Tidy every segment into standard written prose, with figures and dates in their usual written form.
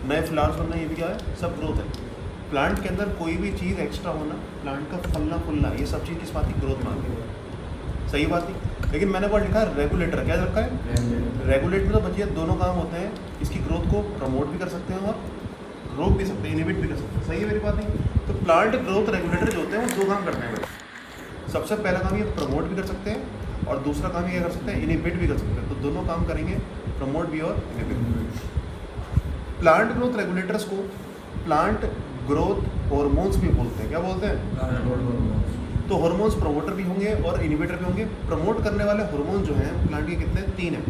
नए फ्लावर्स बनना, ये भी क्या है, सब ग्रोथ है। प्लांट के अंदर कोई भी चीज़ एक्स्ट्रा होना, प्लांट का फलना फूलना, ये सब चीज़ किस बात की, ग्रोथ मांगती है। सही बात नहीं, लेकिन मैंने बहुत लिखा है रेगुलेटर, क्या रखा है, रेगुलेट में तो बच्चे दोनों काम होते हैं, इसकी ग्रोथ को प्रमोट भी कर सकते हैं और रोक भी सकते हैं, इनिबिट भी कर सकते हैं। सही है मेरी बात नहीं? तो प्लांट ग्रोथ रेगुलेटर जो होते हैं वो दो काम करते हैं। सबसे पहला काम ये प्रमोट भी कर सकते हैं और दूसरा काम ये क्या कर सकते हैं, इनिबिट भी कर सकते हैं। तो दोनों काम करेंगे, प्रमोट भी और इनिबिट। प्लांट ग्रोथ रेगुलेटर्स को प्लांट ग्रोथ हार्मोन्स भी बोलते हैं। क्या बोलते हैं? तो हार्मोन्स प्रमोटर भी होंगे और इनिबिटर भी होंगे। प्रमोट करने वाले हार्मोन जो हैं प्लांट के कितने, 3 हैं।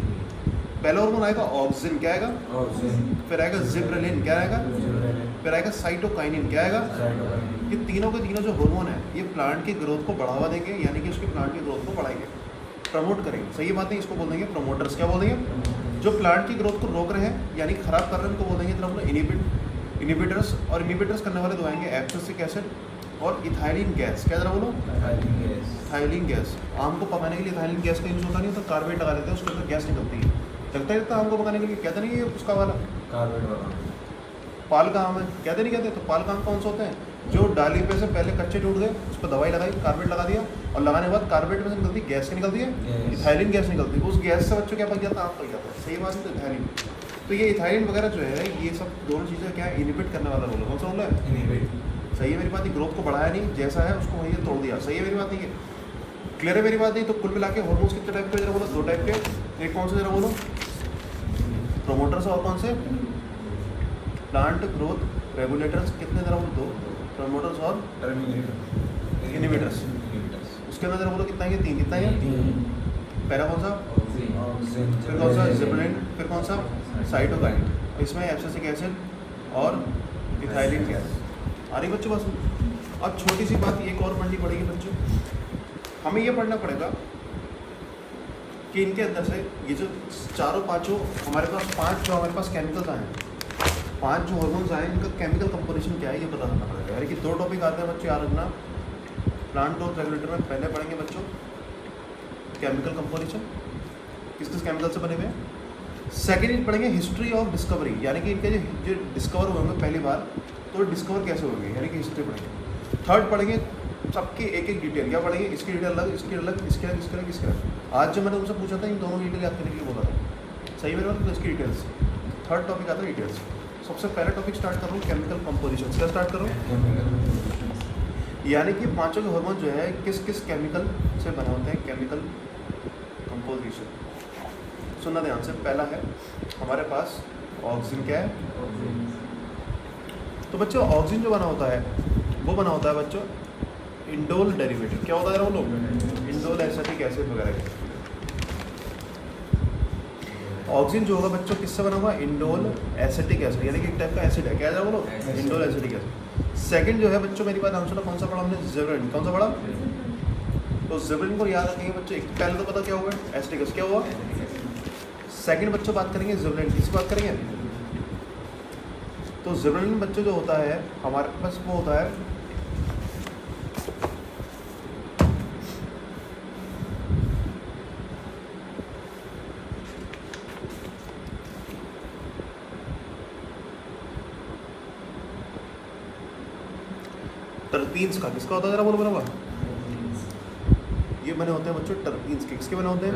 पहला हार्मोन आएगा ऑक्सिन, क्या आएगा, फिर आएगा जिब्रेलिन, क्या आएगा, फिर आएगा साइटोकाइनिन, क्या आएगा। ये तीनों के तीनों जो हार्मोन है ये प्लांट की ग्रोथ को बढ़ावा देंगे, यानी कि उसके प्लांट की ग्रोथ को बढ़ाएंगे, प्रमोट करेंगे। सही बात है, इसको बोल देंगे प्रमोटर्स। क्या बोल देंगे, जो प्लांट की ग्रोथ को रोक रहे हैं यानी खराब कर रहे हैं उनको बोल देंगे तरफ इनिबिटर्स। और इनिबिटर्स करने वाले दो आएंगे एब्सिसिक एसिड और इथाइलिन गैस। क्या जरा बोलो, इथाइलिन गैस। आम को पकाने के लिए इथाइलिन गैस का यूज होता नहीं, तो कार्बेट लगा देते हैं, उसके अंदर गैस निकलती है। लगता है आम को पकाने के लिए, कहते नहीं ये उसका वाला कार्बेट वाला पाल का आम है, कहते नहीं कहते। तो पाल का आम कौन सा होता है, जो डाली पे से पहले कच्चे टूट गए, उस पर दवाई लगाई, कार्बेट लगा दिया, और लगाने के बाद कार्बेट में से निकलती गैस क्या निकलती है, इथाइलिन गैस निकलती है। उस गैस से बच्चों क्या पक जाता है, आम पक जाता है। सही बात है, तो इथाइलिन। तो ये इथाइलिन वगैरह जो है ये सब दोनों चीज़ें क्या है, इनिबिट करने वाला रोल है। कौन सा रोल है, इनिबिट। सही है मेरी बात, ग्रोथ को बढ़ाया नहीं, जैसा है उसको वही तोड़ दिया। सही है मेरी बात, नहीं है क्लियर है मेरी बात नहीं? तो कुल मिला के हार्मोन्स कितने टाइप के जरा बोलो, 2 टाइप के। एक कौन से जरा बोलो, प्रोमोटर्स, और कौन से, प्लांट ग्रोथ रेगुलेटर्स। कितने जरा बोलो, 2 प्रोमोटर्स और इनिबिटर्स। उसके अंदर जरा बोलो कितना है, 3। कितना है, पहला कौन सा, फिर कौन सा, जिब्रेलिन, फिर कौन सा, साइटोकाइन। इसमें एब्सिसिक एसिड और इथाइलिन गैस। आ रही बच्चों बस। अब छोटी सी बात एक और पढ़नी पड़ेगी बच्चों, हमें ये पढ़ना पड़ेगा कि इनके अंदर से ये जो चारों पांचों हमारे पास 5 जो हमारे पास केमिकल्स आए हैं, 5 जो हार्मोन्स आए हैं, इनका केमिकल कंपोजिशन क्या है ये पता करना पड़ेगा। यानी कि 2 टॉपिक आते हैं बच्चों, याद रखना। प्लांट ग्रोथ रेगुलेटर में पहले पढ़ेंगे बच्चों केमिकल कंपोजिशन, किस किस केमिकल से बने हुए हैं। सेकेंड पढ़ेंगे हिस्ट्री ऑफ डिस्कवरी, यानी कि इनके जो डिस्कवर हुए होंगे पहली बार, तो डिस्कवर कैसे होंगे, यानी कि हिस्ट्री पढ़ेंगे। थर्ड पढ़ेंगे सबकी एक एक डिटेल। क्या पढ़ेंगे, इसकी डिटेल अलग, इसकी अलग, इसके अलग, इसके अलग, इसके अलग। आज जो मैंने उनसे पूछा था इन दोनों डिटेल याद करने के लिए बोला था। सही मेरे बात, तो इसकी डिटेल्स। थर्ड टॉपिक आता है डिटेल्स। सबसे पहला टॉपिक स्टार्ट कर रहा हूँ केमिकल कंपोजिशन। क्या स्टार्ट करूँ, यानी कि पांचों के हार्मोन जो है किस किस केमिकल से बने होते हैं, केमिकल कंपोजिशन। सुनना ध्यान से। पहला है हमारे पास ऑक्सीजन। क्या है, तो बच्चों ऑक्सीजन जो बना होता है वो बना होता है बच्चों इंडोल डेरिवेटिव। क्या होता है वो लोग, इंडोल एसिटिक एसिड वगैरह के। ऑक्सीजन जो होगा बच्चों किससे बना हुआ, इंडोल एसिटिक एसिड, यानी कि एक टाइप का एसिड है। क्या है वो लोग, इंडोल एसिटिक एसिड। सेकंड जो है बच्चों, मेरी बात आंसर कौन सा पढ़ा हमने, जिब्रेलिन। कौन सा पढ़ा, तो जिब्रेलिन को याद रखेंगे बच्चों। पहले तो पता क्या हुआ, एसिटिक एसिड। क्या हुआ, सेकंड बच्चों बात करेंगे जिब्रेलिन, किसकी बात करेंगे, तो जिब्रेलिन बच्चों जो होता है हमारे पास वो होता है टर्पीन्स का। किसका होता है जरा बोलो बराबर, ये बने होते हैं बच्चों टर्पीन्स के। किसके बने होते हैं,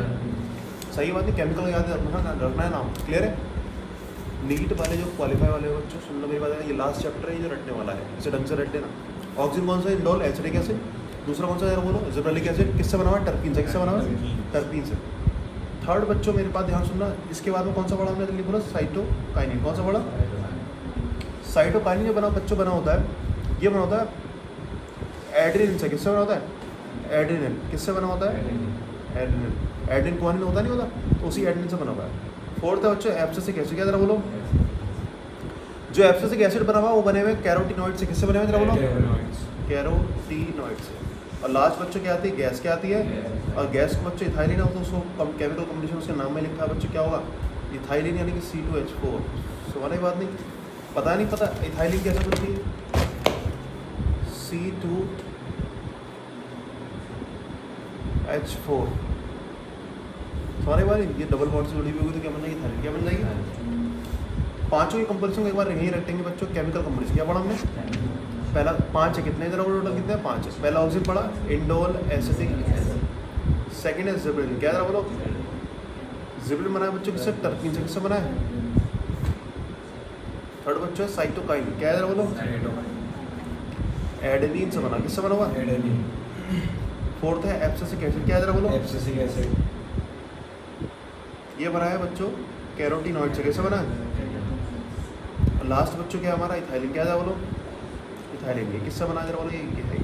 सही बात है, केमिकल याद रखना है नाम। क्लियर है, नीट वाले जो क्वालिफाई वाले बच्चों सुन लो मेरी बात है, ये लास्ट चैप्टर है, ये जो रटने वाला है, इसे ढंग से रट देना। ऑक्सीजन कौन सा, इंडोल एसिटिक एसिड। दूसरा कौन सा जरा बोलो, जिब्रेलिक एसिड। किससे बना हुआ है, टर्पीन से। किससे बना हुआ है, टर्पीन से। थर्ड बच्चों मेरे पास ध्यान सुनना, इसके बाद में कौन सा पढ़ा हमने, जल्दी बोला, साइटोकाइनिन। कौन सा पढ़ा, साइटोकाइनिन जो बना बच्चों बना होता है, ये बना होता है एड्रीनल से। किससे बना होता है, एड्रीनल। किससे बना होता है, एड्रीनल। एड्रीन क्वानिन होता नहीं होता, तो उसी एड्रीनल से बना हुआ है। फोर्थ है बच्चों एब्सिसिक एसिड। क्या जरा बोलो, जो एब्सिसिक एसिड बना हुआ वो बने हुए कैरोटीनॉइड से। किससे बने हुए जरा बोलो, कैरोटीनॉइड से। और लास्ट बच्चों क्या आती है, गैस। क्या आती है, और गैस को बच्चों इथाइलिन हो, तो उसको केमिकल कॉम्बिनेशन उसके नाम में लिखा है बच्चों, क्या होगा, इथाइलिन, यानी कि C2H4। सवाल की बात नहीं, पता नहीं पता इथाइलिन कैसे बनती है, C2H4। सवाल की बात नहीं, ये डबल बॉन्ड से जुड़ी हुई होगी तो क्या बन जाएगी, इथाइलिन। क्या बन जाएगी, पांचों की कंपोजिशन एक बार यहीं रखेंगे बच्चों। केमिकल कंपोजिशन क्या पढ़ा हमने? पहला 5 है, कितने जरा टोटल कितने हैं? 5 है। पहला ऑक्सीजन पढ़ा, इंडोल एसिटिक एसिड। सेकंड है जिबरेलिन, क्या जरा बोलो? जिबरेलिन बना है बच्चों किससे? टर्पीन से। किससे बना है? थर्ड बच्चों है साइटोकाइन, क्या जरा बोलो? एडेनिन से बना, किससे बना हुआ? एडेनिन। फोर्थ है एब्सिसिक एसिड, क्या जरा बोलो? Abscisic acid. ये बना है बच्चों कैरोटीनॉइड से, कैसे बना है? और लास्ट बच्चों क्या हमारा? इथाइलिन, क्या जरा बोलो? इथाइलिन। ये किससे बना जरा बोलो? ये है।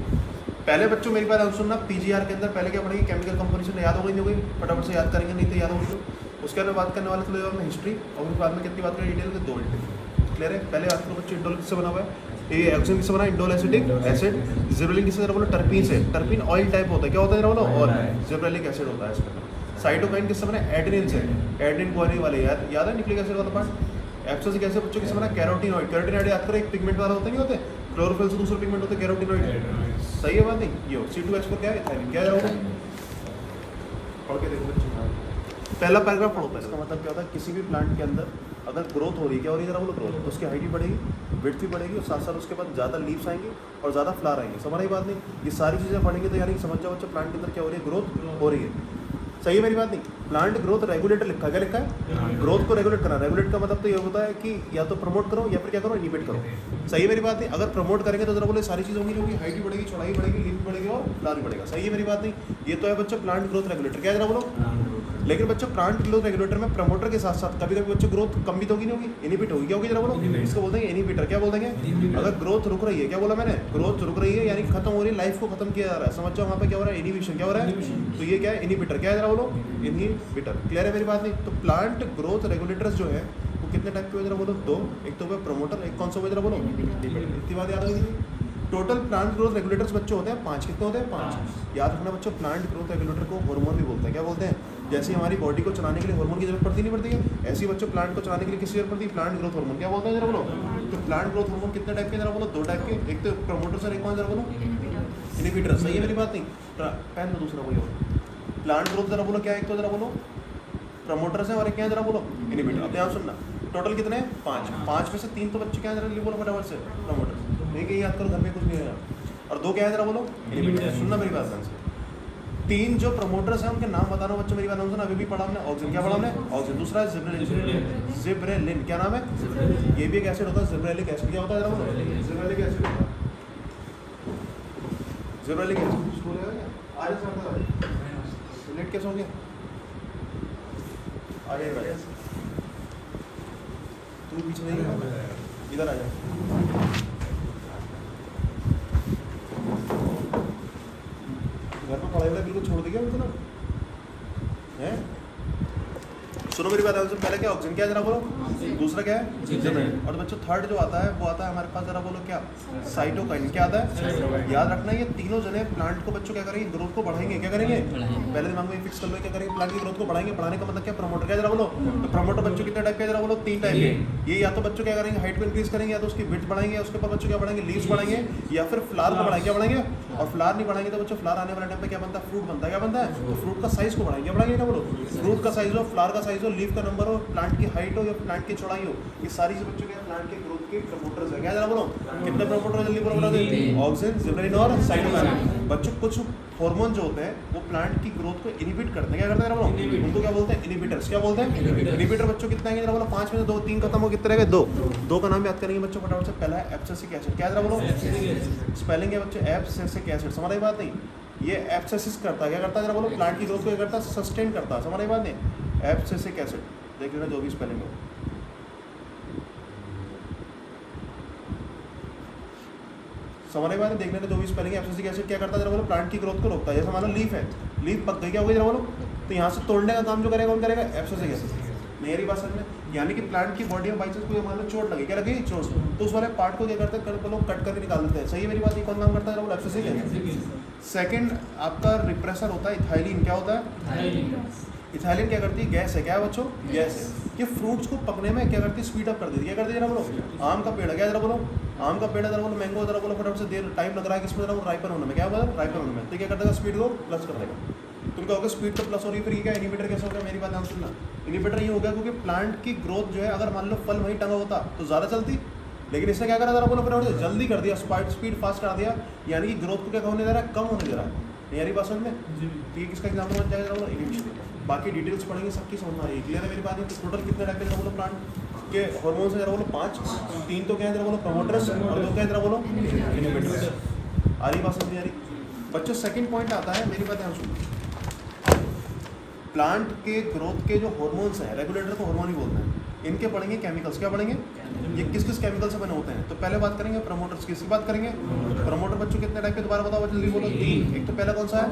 पहले बच्चों मेरी बात सुनना, पीजीआर के अंदर पहले क्या पढ़ेंगे? Chemical composition. याद हो गई नहीं हो गई? फटाफट से याद करेंगे, नहीं तो याद होगी तो उसके अंदर बात करने वाले थोड़ी देर में हिस्ट्री, और फिर बाद में कितनी बात करें डिटेल के? 2 डिटेल। क्लियर है? पहले बात करो बच्चों, इंडोल किससे बना हुआ है? ये ऑक्सीजन किससे बना है? Indole acetic acid. जिबरेलिन किससे जरा बोलो? टर्पीन से। टर्पीन ऑयल टाइप होता है, क्या होता है जरा बोलो? ऑयल। जिबरेलिक एसिड होता है इसके अंदर। साइटोकाइन किससे बना है? एडेनिन से। एडेनिन गुआनिन वाले, याद है न्यूक्लिक एसिड वाला पार्ट। एब्सिसिक एसिड बच्चों किससे बना है? कैरोटीनॉइड। कैरोटीनॉइड याद करो, एक पिगमेंट वाला होता नहीं होते? क्लोरोफिल से दूसरा पिगमेंट होता है कैरोटीनॉइड। सही है बात नहीं? ये C2H4 क्या है? इथाइलिन। क्या जाओगे? पढ़ के देखो बच्चों। पहला पैराग्राफ पढ़ो। इसका मतलब क्या होता है? किसी भी प्लांट के अंदर अगर ग्रोथ हो रही है, क्या हो रही है जरा बोलो? ग्रोथ, तो उसकी हाइट भी बढ़ेगी, विड्थ भी बढ़ेगी, और साथ साथ उसके बाद ज़्यादा लीव्स आएंगी और ज़्यादा फ्लावर आएंगे। समझ रही बात नहीं? ये सारी चीज़ें पढ़ेंगे तो यानी समझ जाओ बच्चों प्लांट के अंदर क्या हो रही है? ग्रोथ हो रही है। सही है मेरी बात नहीं? प्लांट ग्रोथ रेगुलेटर लिखा है, क्या लिखा है? ग्रोथ को रेगुलेट करना। रेगुलेट का मतलब तो ये होता है कि या तो प्रमोट करो या फिर क्या करो? इनिबिट करो। सही है मेरी बात नहीं? अगर प्रमोट करेंगे तो जरा बोले सारी चीज़ होंगी, होगी, हाइट भी बढ़ेगी, चौड़ाई बढ़ेगी, लीफ भी बढ़ेगी और फ्लावर भी बढ़ेगा। सही है मेरी बात नहीं? ये तो है बच्चों प्लांट ग्रोथ रेगुलेटर। क्या जरा बोलो? लेकिन बच्चों प्लांट ग्रोथ रेगुलेटर में प्रमोटर के साथ साथ कभी कभी बच्चों ग्रोथ कम भी तो होगी, नहीं होगी? इनिबिट होगी। क्या होगी जरा बोलो? इसको बोलते हैं इनिबिटर। क्या बोल देंगे? अगर ग्रोथ रुक रही है, क्या बोला मैंने? ग्रोथ रुक रही है यानी खत्म हो रही है, लाइफ को खत्म किया जा रहा है। समझ जाओ वहाँ पे क्या हो रहा है? इनिबिशन। क्या हो रहा है? तो ये क्या है? इनिबिटर। क्या है जरा बोलो? इनिबिटर। क्लियर है मेरी बात नहीं? तो प्लांट ग्रोथ रेगुलेटर्स जो है वो कितने टाइप के हो जरा बोलो? 2। एक तो है प्रमोटर, एक कौन सा हो जरा बोलो? इतनी बात याद होगी। टोटल प्लांट ग्रोथ रेगुलेटर्स बच्चों होते हैं 5। कितने होते हैं? 5। याद रखना बच्चों, प्लांट ग्रोथ रेगुलेटर को हार्मोन भी बोलते हैं। क्या बोलते हैं? जैसे हमारी बॉडी को चलाने के लिए हार्मोन की जरूरत पड़ती नहीं पड़ती है, ऐसे ही बच्चों प्लांट को चलाने के लिए किसकी जरूरत पड़ती है? Plant growth hormone. क्या बोलते हैं जरा बोलो? तो प्लांट ग्रोथ हार्मोन कितने टाइप के जरा बोलो? 2 टाइप के। एक तो प्रमोटर्स और एक कौन जरा बोलो? इनिबिटर। सही है मेरी बात नहीं? पहन दो दूसरा कोई और। प्लांट ग्रोथ जरा बोलो क्या है? एक तो जरा बोलो प्रमोटर्स है और एक क्या है जरा बोलो? इनिबिटर। अब ध्यान सुनना, टोटल कितने हैं? 5। 5 में से 3 तो बच्चे क्या है जरा बोलो फटाफट से? प्रमोटर्स। नहीं कि याद करो, घर में कुछ नहीं है। और 2 क्या है जरा बोलो? इनिबिटर। सुनना मेरी बात ध्यान से। 3 जो प्रमोटर्स हैं उनके नाम बताना बच्चों मेरी बात सुना। अभी भी पढ़ा हमने ऑक्सीजन। क्या पढ़ा हमने? ऑक्सीजन। दूसरा है जिब्रेलिन। जिब्रेलिन क्या नाम है? ये भी एक एसिड होता है, जिब्रेलिक एसिड। क्या होता है जरा बोलो? जिब्रेलिक एसिड होता है। Gibberellic acid. आज लेट कैसे हो गया? आ जाइए भाई, तू पीछे नहीं, इधर आ जा। घर में पढ़ाई वाला बिल्कुल छोड़ दिया मतलब है? सुनो मेरी बात है। पहले क्या ऑक्सीजन, क्या जरा बोलो? दूसरा क्या है? जिब्रेलिन। और बच्चों थर्ड जो आता है वो आता है हमारे पास जरा बोलो क्या? साइटोकाइन। क्या आता है? याद रखना ये तीनों जने प्लांट को बच्चों क्या करेंगे? ग्रोथ को बढ़ाएंगे। क्या करेंगे? पहले दिमाग में फिक्स कर लो क्या करेंगे? प्लांट की ग्रोथ को बढ़ाएंगे। बढ़ाने का मतलब क्या? प्रमोटर। क्या जरा बोलो? तो प्रमोटर बच्चों कितने टाइप के जरा बोलो? 3 टाइप के। ये या तो बच्चों क्या करेंगे? हाइट को इंक्रीज करेंगे, या तो उसकी विड्थ बढ़ाएंगे, या उसके ऊपर बच्चों क्या बढ़ाएंगे? लीव्स बढ़ाएंगे, या फिर फ्लावर को बढ़ाएंगे। क्या बढ़ाएंगे? और फ्लावर नहीं बढ़ाएंगे तो बच्चों फ्लावर आने वाले टाइम पे क्या बनता है? फ्रूट बनता है। क्या बनता है? तो फ्रूट का साइज को बढ़ाएंगे। क्या बढ़ाएंगे? क्या बोलो? फ्रूट का साइज हो, फ्लावर का साइज हो, लीफ का नंबर हो, प्लांट की हाइट हो या प्लांट की चौड़ाई हो, ये सारी चीज बच्चों के प्लांट के ग्रोथ के प्रमोटर्स है। क्या जरा बोलो? कितने प्रमोटर जल्दी बोलो? ऑक्सीजन, जिब्रेलिन और साइटोकाइन। बच्चों कुछ हार्मोन जो होते हैं वो प्लांट की ग्रोथ को इनिबिट करते हैं। क्या करते हैं जरा बोलो? उनको क्या बोलते हैं? इनिबिटर्स। क्या बोलते हैं? इनिबिटर। बच्चों कितने आएंगे जरा बोलो? 5 में से 2 3 खत्म हो, कितने रह गए? 2 का नाम याद करेंगे बच्चों फटाफट से। पहला है एब्सिसिक एसिड। क्या जरा बोलो? स्पेलिंग है बच्चों एब्सिसिक एसिड। समझ रही बात नहीं? ये एब्सिसिस करता है। क्या करता है जरा बोलो? प्लांट की ग्रोथ को क्या करता है? सस्टेन करता है। समझ रही बात नहीं? एब्सिसिक एसिड देख लेना जो भी स्पेलिंग हो। समझ रही बात है? देख लेना जो भी स्पेलिंग है। एब्सिसिक एसिड क्या करता है जरा बोलो? प्लांट की ग्रोथ को रोकता है। जैसे मान लो लीफ है, लीफ पक गई, क्या हो गई जरा बोलो? तो यहाँ से तोड़ने का काम जो करेगा कौन करेगा? Abscisic acid. मेरी बात समझ में? यानी कि प्लांट की बॉडी में बाई चांस कोई मान लो चोट लगी, क्या लगी? चोट। तो उस वाले पार्ट को क्या करते हैं? लोग कट करके निकाल देते हैं। सही है मेरी बात? ये कौन काम करता है? Abscisic acid. सेकंड आपका रिप्रेसर होता है इथाइलिन। क्या होता है? इथाइलिन क्या करती है? गैस है। क्या है बच्चों? गैस है। ये फ्रूट्स को पकने में क्या करती है? स्पीड अप कर देती है। क्या करती है जरा बोलो? आम का पेड़ है। क्या जरा बोलो? आम का पेड़ है जरा बोलो। मैंगो जरा बोलो फटाफट से देर टाइम लग रहा है किसमें जरा बोलो? राइपन होने में। क्या बोलो? राइपन होने में। तो क्या कर देगा? स्पीड को प्लस कर देगा। तुम कहोगे स्पीड तो प्लस हो रही है, फिर ये क्या इनिबिटर कैसे हो गया? मेरी बात ध्यान सुनना। इनिबिटर ये हो गया क्योंकि प्लांट की ग्रोथ जो है, अगर मान लो फल वहीं टंगा होता तो ज़्यादा चलती, लेकिन इसने क्या करा जरा बोलो, फटाफट जल्दी कर दिया, स्पीड फास्ट करा दिया, यानी कि ग्रोथ को क्या होने दे रहा है? कम होने दे रहा है। नहीं यारी बात समझ में? तो ये किसका एग्जाम्पल बन जाएगा? इनिबिशन। बाकी डिटेल्स पढ़ेंगे, सबकी समझ में आएगी। क्लियर है मेरी बात? टोटल कितने टाइप के जरा बोलो प्लांट के हार्मोन्स है? जरा बोलो 5, 3 तो क्या है जरा बोलो प्रमोटर्स, और 2 क्या है जरा बोलो इनिबिटर्स। आ रही बात समझ में? आ रही बच्चों? सेकंड पॉइंट आता है, मेरी बात ध्यान सुनो। प्लांट के ग्रोथ के जो हार्मोन्स हैं, रेगुलेटर को हार्मोन ही बोलते हैं, इनके पढ़ेंगे केमिकल्स। क्या पढ़ेंगे? ये किस किस केमिकल से बने होते हैं? तो पहले बात करेंगे प्रमोटर्स की। इसकी बात करेंगे प्रमोटर बच्चों कितने टाइप के? दोबारा बताओ जल्दी बोलो। 3। एक तो पहला कौन सा है?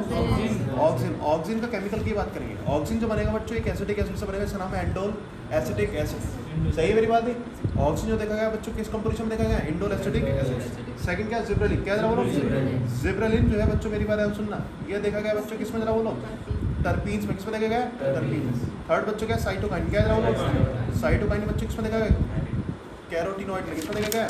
ऑक्सिन। ऑक्सिन का केमिकल की बात करेंगे। ऑक्सिन जो बनेगा बच्चों एक एसिटिक एसिड से बनेगा, इसका नाम है एंडोल एसिटिक एसिड। सही है मेरी बात? नहीं, ऑक्सिन जो देखा गया बच्चों किस कंपोजिशन में देखा गया? Indole acetic acid. सेकंड क्या? जिब्रेलिन। क्या जरा बोलो? जिब्रेलिन जो है बच्चों मेरी बात है सुनना, ये देखा गया बच्चों किसमें जरा बोलो? टर्पीन्स में। किसमें देखा गया? टर्पीन्स। थर्ड बच्चों क्या? साइटोकाइन। क्या जरा बोलो? साइटोकाइन बच्चों किसमें देखा गया? कैरोटीनॉइड में। किसमें देखा गया?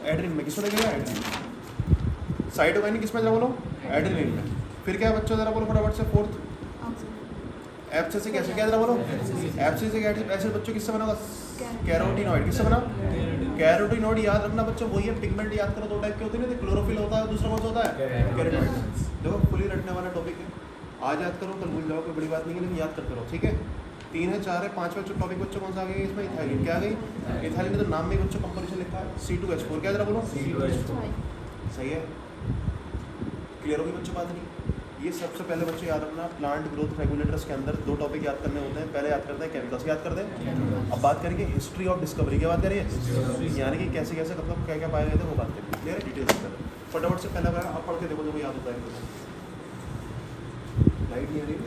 एड्रिन में। किसमें देखा गया? एड्रिन। साइटोकाइन किसमें जरा बोलो? एड्रिन में। फिर क्या बच्चों जरा बोलो फटाफट से? Fourth abscisic acid. क्या जरा बोलो? एब्सिसिक एसिड बच्चों किससे बना? कैरोटीनॉइड। किससे बना? कैरोटीनॉइड। याद रखना बच्चों, वही है पिगमेंट। याद करो 2 टाइप के होते हैं, क्लोरोफिल होता है, दूसरा कौन सा होता है? कैरोटीनॉइड। देखो फुली रटने वाला टॉपिक है, आज याद करो कल भूल जाओ, कोई बड़ी बात नहीं है, लेकिन याद करते रहो, ठीक है? 3 है, 4 है, 5वां टॉपिक बच्चों कौन सा आ गया इसमें? इथाइलिन। क्या आ गई? इथाइलिन ने तो नाम में बच्चों कंपोजिशन लिखा है C2H4। क्या जरा बोलो? सही है। क्लियर होगी बच्चों बात? नहीं, ये सबसे पहले बच्चों याद रखना, प्लांट ग्रोथ रेगुलेटर्स के अंदर 2 टॉपिक याद करने होते हैं। पहले याद करते हैं केमिकल्स, याद करते हैं। अब बात करेंगे हिस्ट्री ऑफ डिस्कवरी की। बात करेंगे यानी कि कैसे कैसे मतलब क्या क्या पाए गए थे, वो बात करेंगे। क्लियर है? डिटेल्स में फटाफट से पहला आप पढ़ के देखो, जो याद होता है। लाइट नहीं आ रही है।